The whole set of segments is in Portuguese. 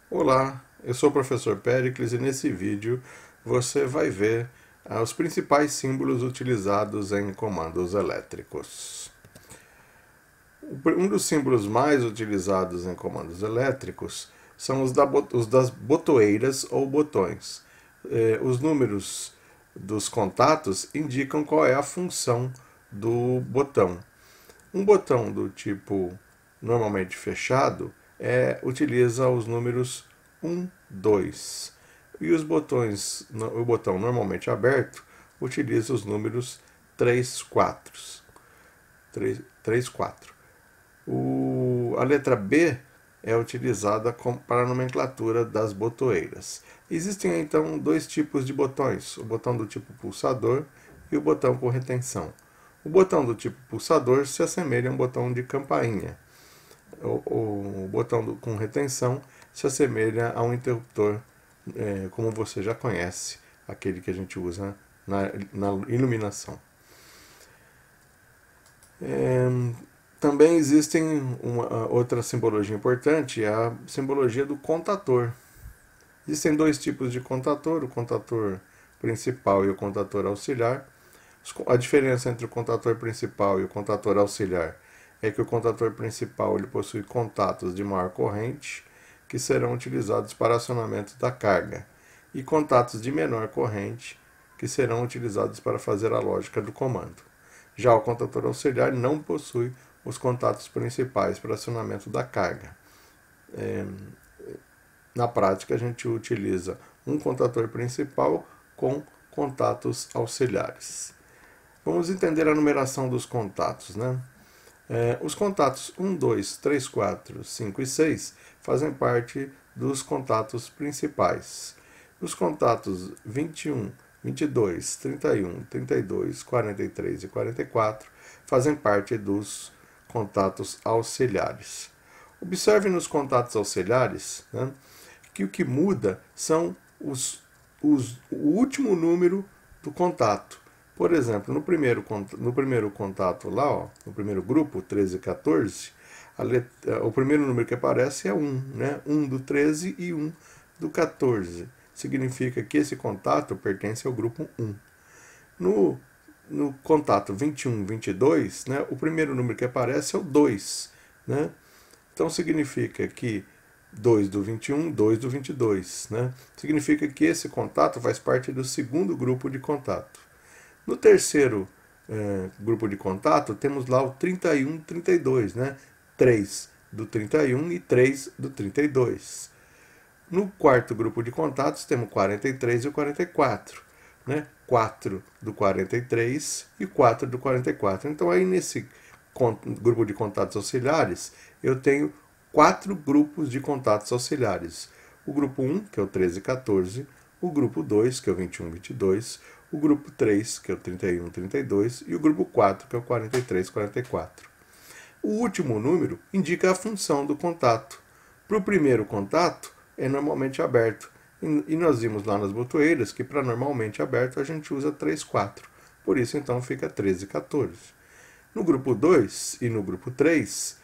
Olá, eu sou o professor Péricles e nesse vídeo você vai ver os principais símbolos utilizados em comandos elétricos. Um dos símbolos mais utilizados em comandos elétricos são os das botoeiras ou botões. Os números dos contatos indicam qual é a função do botão. Um botão do tipo normalmente fechado utiliza os números 1, 2. E o botão normalmente aberto utiliza os números 3, 4. 3, 4. A letra B é utilizada para a nomenclatura das botoeiras. Existem então dois tipos de botões: o botão do tipo pulsador e o botão com retenção. O botão do tipo pulsador se assemelha a um botão de campainha. O botão com retenção se assemelha a um interruptor, como você já conhece, aquele que a gente usa na iluminação. Também existem uma outra simbologia importante, a simbologia do contator. Existem dois tipos de contator, o contator principal e o contator auxiliar. A diferença entre o contator principal e o contator auxiliar é que o contator principal ele possui contatos de maior corrente que serão utilizados para acionamento da carga e contatos de menor corrente que serão utilizados para fazer a lógica do comando. Já o contator auxiliar não possui os contatos principais para acionamento da carga. Na prática, a gente utiliza um contator principal com contatos auxiliares. Vamos entender a numeração dos contatos, né? Os contatos 1, 2, 3, 4, 5 e 6 fazem parte dos contatos principais. Os contatos 21, 22, 31, 32, 43 e 44 fazem parte dos contatos auxiliares. Observe nos contatos auxiliares, né, que o que muda são o último número do contato. Por exemplo, no primeiro contato lá, ó, no primeiro grupo, 13 e 14, o primeiro número que aparece é 1, né? 1 do 13 e 1 do 14. Significa que esse contato pertence ao grupo 1. No contato 21, 22, né, o primeiro número que aparece é o 2. Né? Então significa que 2 do 21, 2 do 22. Né? Significa que esse contato faz parte do segundo grupo de contato. No terceiro grupo de contato, temos lá o 31, 32, né? 3 do 31 e 3 do 32. No quarto grupo de contatos, temos 43 e o 44. Né? 4 do 43 e 4 do 44. Então, aí nesse grupo de contatos auxiliares, eu tenho 4 grupos de contatos auxiliares. O grupo 1, que é o 13 e 14, o grupo 2, que é o 21 e 22, o grupo 3, que é o 31 e 32, e o grupo 4, que é o 43 e 44. O último número indica a função do contato. Para o primeiro contato, é normalmente aberto. E nós vimos lá nas botoeiras que para normalmente aberto a gente usa 3, 4. Por isso, então, fica 13 e 14. No grupo 2 e no grupo 3,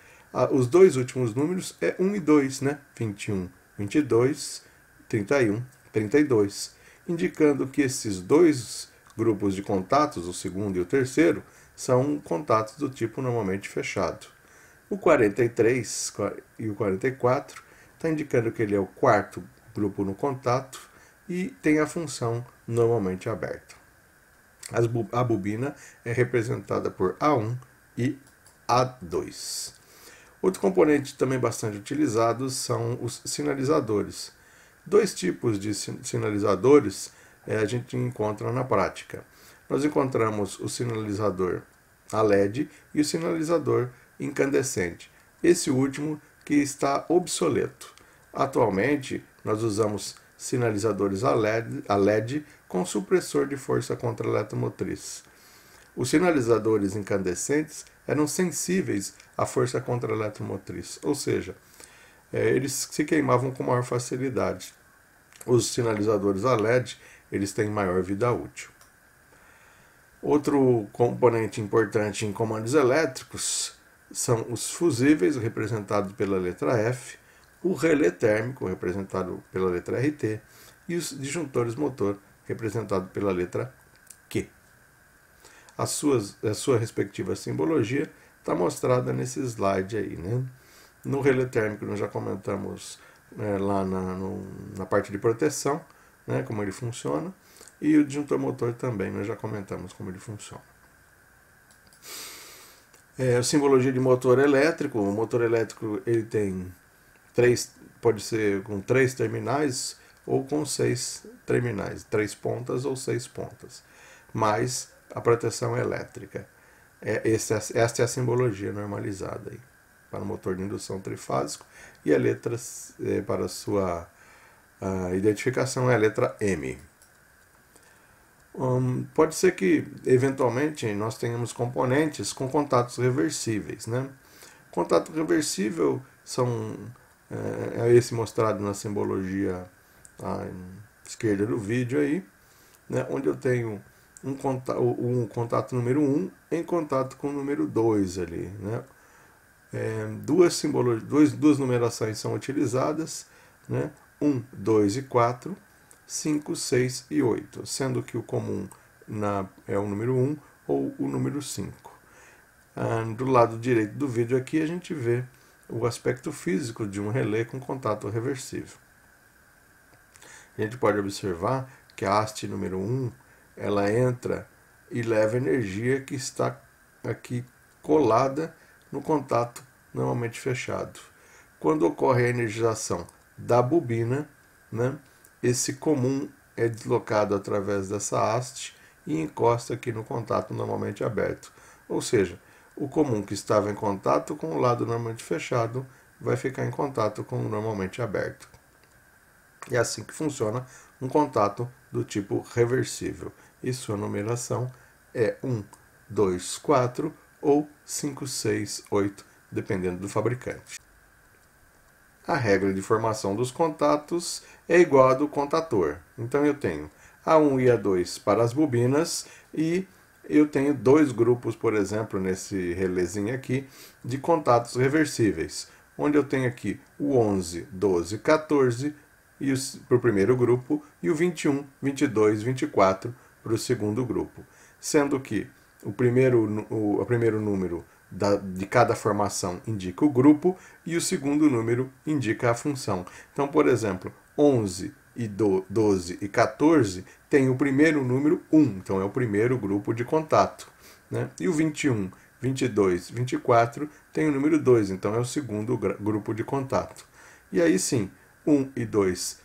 os dois últimos números é 1 e 2, né? 21, 22, 31, 32, indicando que esses dois grupos de contatos, o segundo e o terceiro, são contatos do tipo normalmente fechado. O 43 e o 44 está indicando que ele é o quarto grupo no contato e tem a função normalmente aberta. A bobina é representada por A1 e A2. Outro componente também bastante utilizado são os sinalizadores. Dois tipos de sinalizadores a gente encontra na prática. Nós encontramos o sinalizador a LED e o sinalizador incandescente. Esse último que está obsoleto. Atualmente, nós usamos sinalizadores a LED com supressor de força contra eletromotriz. Os sinalizadores incandescentes eram sensíveis à força contra eletromotriz, ou seja, eles se queimavam com maior facilidade. Os sinalizadores a LED eles têm maior vida útil. Outro componente importante em comandos elétricos são os fusíveis, representados pela letra F, o relé térmico, representado pela letra RT, e os disjuntores motor, representado pela letra Q. A sua respectiva simbologia está mostrada nesse slide aí, né? No relé térmico nós já comentamos lá na parte de proteção, né, como ele funciona, e o disjuntor motor também nós já comentamos como ele funciona. A simbologia de motor elétrico. O motor elétrico ele tem pode ser com 3 terminais ou com 6 terminais, 3 pontas ou 6 pontas, mais a proteção elétrica. Esta é a simbologia normalizada aí, para o motor de indução trifásico, e a letra para a sua identificação é a letra M. Pode ser que, eventualmente, nós tenhamos componentes com contatos reversíveis, né? Contato reversível é esse mostrado na simbologia à esquerda do vídeo aí, né? Onde eu tenho um contato número 1 em contato com o número 2 ali, né? Duas numerações são utilizadas, né? 1, 2 e 4, 5, 6 e 8, sendo que o comum é o número 1 ou o número 5. Do lado direito do vídeo aqui a gente vê o aspecto físico de um relé com contato reversível. A gente pode observar que a haste número 1 ela entra e leva energia que está aqui colada no contato normalmente fechado. Quando ocorre a energização da bobina, né, esse comum é deslocado através dessa haste e encosta aqui no contato normalmente aberto. Ou seja, o comum que estava em contato com o lado normalmente fechado vai ficar em contato com o normalmente aberto. É assim que funciona um contato do tipo reversível. E sua numeração é 1, 2, 4 ou 5, 6, 8, dependendo do fabricante. A regra de formação dos contatos é igual à do contator. Então eu tenho A1 e A2 para as bobinas e eu tenho 2 grupos, por exemplo, nesse relézinho aqui, de contatos reversíveis, onde eu tenho aqui o 11, 12, 14 para o primeiro grupo e o 21, 22, 24 para o segundo grupo, sendo que o primeiro número de cada formação indica o grupo e o segundo número indica a função. Então, por exemplo, 11, 12 e 14 tem o primeiro número 1, então é o primeiro grupo de contato, né? E o 21, 22, 24 tem o número 2, então é o segundo grupo de contato. E aí sim, 1 e 2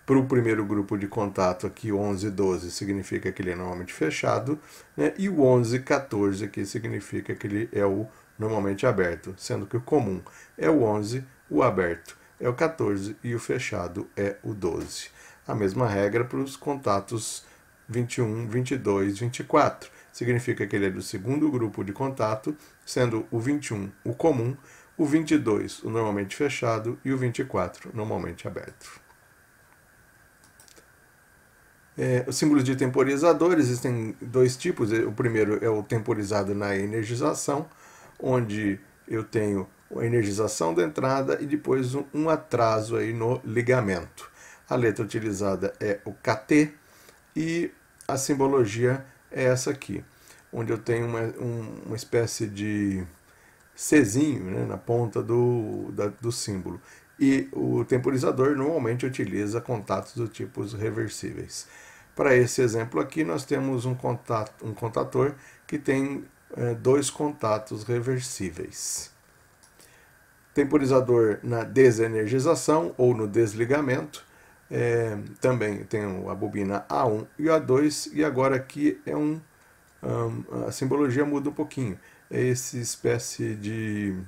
para o primeiro grupo de contato aqui, 11 e 12, significa que ele é normalmente fechado, né? E o 11 e 14 aqui significa que ele é o normalmente aberto, sendo que o comum é o 11, o aberto é o 14 e o fechado é o 12. A mesma regra para os contatos 21, 22, 24. Significa que ele é do segundo grupo de contato, sendo o 21 o comum, o 22 o normalmente fechado e o 24 normalmente aberto. Os símbolos de temporizador existem 2 tipos. O primeiro é o temporizado na energização, onde eu tenho a energização da entrada e depois um atraso aí no ligamento. A letra utilizada é o KT e a simbologia é essa aqui, onde eu tenho uma espécie de Czinho, né, na ponta do símbolo. E o temporizador normalmente utiliza contatos do tipo reversíveis. Para esse exemplo aqui, nós temos um contator que tem 2 contatos reversíveis. Temporizador na desenergização ou no desligamento. Também tem a bobina A1 e A2, e agora aqui a simbologia muda um pouquinho. É essa espécie de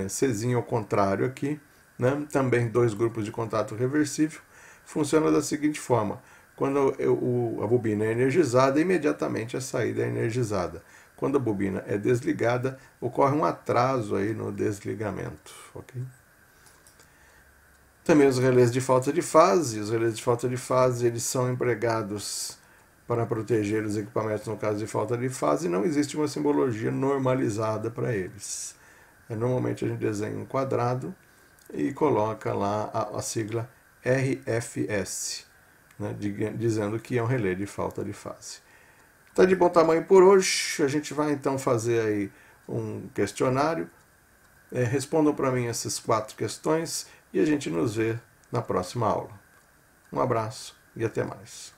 Czinho ao contrário aqui, né? Também 2 grupos de contato reversível. Funciona da seguinte forma: quando a bobina é energizada, imediatamente a saída é energizada. Quando a bobina é desligada, ocorre um atraso aí no desligamento. Okay? Também os relés de falta de fase. Os relés de falta de fase eles são empregados para proteger os equipamentos no caso de falta de fase, e não existe uma simbologia normalizada para eles. Normalmente a gente desenha um quadrado e coloca lá a sigla RFS, né, dizendo que é um relé de falta de fase. Está de bom tamanho por hoje. A gente vai então fazer aí um questionário. Respondam para mim essas 4 questões e a gente nos vê na próxima aula. Um abraço e até mais.